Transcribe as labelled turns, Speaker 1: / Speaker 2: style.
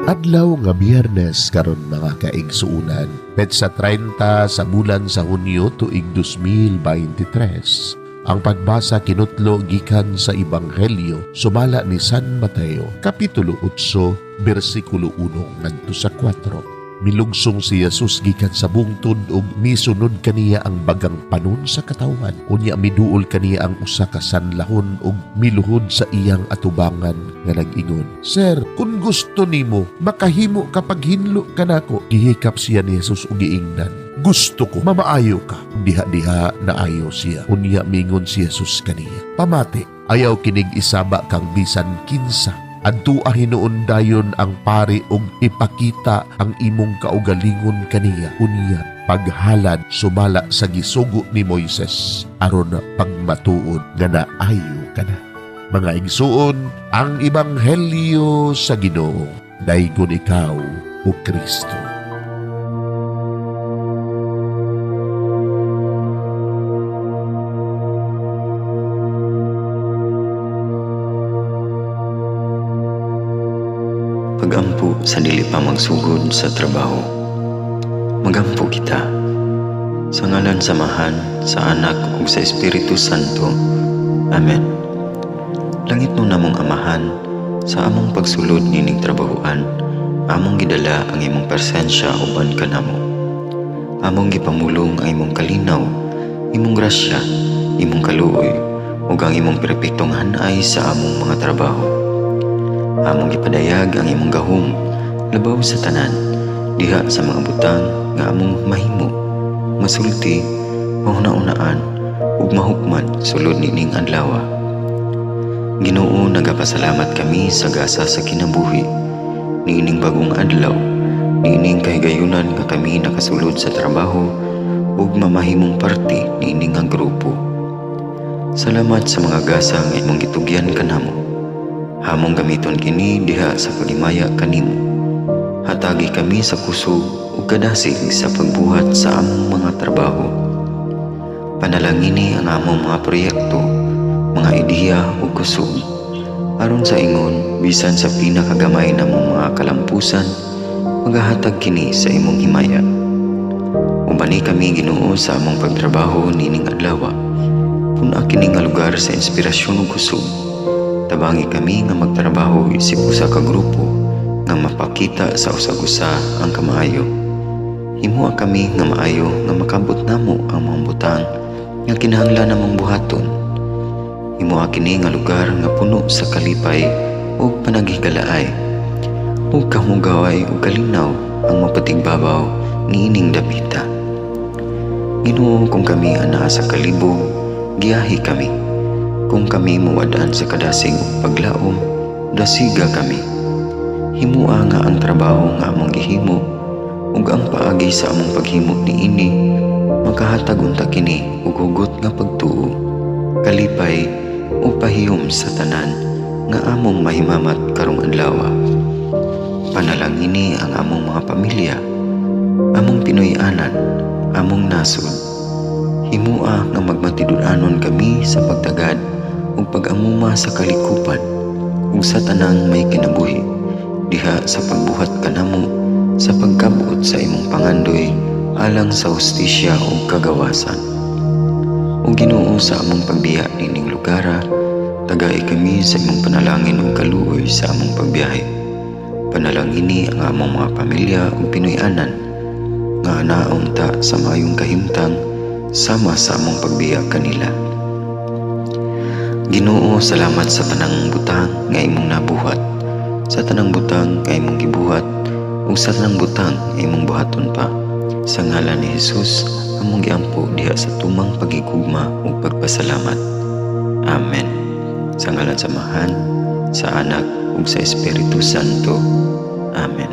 Speaker 1: Adlaw nga Biyernes karon mga kaigsuunan, petsa 30 sa bulan sa Hunyo tuig 2023. Ang pagbasa kinutlo gikan sa Ebanghelyo sumala ni San Mateo, kapitulo 8, bersikulo 1 ngadto sa 4. Milugsong si Jesus gikan sa bungtod ug misunod kaniya ang bagang panon sa katawan. Unya miduol kaniya ang usa ka sanlahon ug miluhod sa iyang atubangan nga nag-ingon, "Sir, kung gusto nimo, makahimo kapag hinlo kanako." Gihikap siya ni Jesus ug giingnan, "Gusto ko, mamaayo ka." Diha-diha naayo siya. Unya mingon si Jesus kaniya, "Pamati, ayaw kinig isaba kang bisan kinsa. Adtua hinuon dayon ang pari ug ipakita ang imong kaugalingon kaniya." Unya paghalad sumala sa gisugo ni Moises aron pagmatuod nga naayo kana. Mga igsuon, ang Ebanghelyo sa Ginoo. Daygon ikaw, o Kristo.
Speaker 2: Pagampo sa dili pa magsugod sa trabaho. Magampo kita. Sa ngalan samahan, sa Anak ug sa Espiritu Santo. Amen. Langit no namong Amahan, sa among pagsulod nining trabahoan, among gidala ang imong presensya uban kanamo. Among gipamulong ang imong kalinaw, imong grasya, imong kaluoy, ug ang imong perpektong hanay sa among mga trabaho. Among gipadayag ang imong gahom labaw sa tanan, diha sa mga butang nga among mahimo, masulti, mahuna-unaan ug mahukman sulod nining adlaw. Ginoo, nagapasalamat kami sa gasa sa kinabuhi niining bagong adlaw, niining kahigayunan nga kami nakasulod sa trabaho ug mamahimong parte niining nga grupo. Salamat sa mga gasa nga imong gitugyan kanamo. Hamong gamiton kini diha sa pagimaya kanimo. Hatagi kami sa kusog ug kadasig sa pagbuhat sa among mga trabaho. Panalangini ang among mga proyekto, mga ideya ug kusog, aron sa ingon bisan sa pinakagamay namong mga kalampusan, magahatag kini sa imong himaya. Ubani kami, Ginoo, sa among pagtrabaho nining adlaw. Puna kini nga lugar sa inspirasyon ug kusog. Tabangi kami nga magtrabaho isip usa ka grupo nga mapakita sa usag-usa ang kamaayo. Himuha kami nga maayo nga makabot namo ang mga butang nga kinahanglan namong buhaton. Himuha kini nga lugar nga puno sa kalipay ug panagigalaay, ug kamugaway ug kalinaw ang mapatigbabaw niining dapita. Ginoo, kung kami anaa sa kalibog, giyahi kami. Kung kami muwadaan sa kadasig ug paglaom, dasiga kami. Himua nga ang trabaho nga among gihimo ug ang paagi sa among paghimo niini makahatag unta kini ug hugot nga pagtuo, kalipay ug pahiyom sa tanan nga among mahimamat karong adlaw. Panalangini ang among mga pamilya, among Pinoy-anan, among nasod. Himua nga magmatidud-anon kami sa pagtagad ug pag-amuma sa kalikupan ug sa tanang may kinabuhi, diha sa pagbuhat kanamo sa pagkabuot sa imong pangandoy alang sa hustisya ug kagawasan. Ug Ginoo, sa among pagbiya nining lugar, tagay kami sa imong panalangin ug kaluoy sa among pagbiyahe. Panalangini ang among mga pamilya ug Pinoy-anan nga anaon ta sa maayong kahimtang sama sa among pagbiya kanila. Ginoo, salamat sa tanang butang nga imong nabuhat, sa tanang butang nga imong gibuhat, ug sa tanang butang nga imong buhaton pa. Sa ngalan ni Jesus, among giampo diha sa tumang pagigugma ug pagpasalamat. Amen. Sa ngalan samahan, sa Anak ug sa Espiritu Santo. Amen.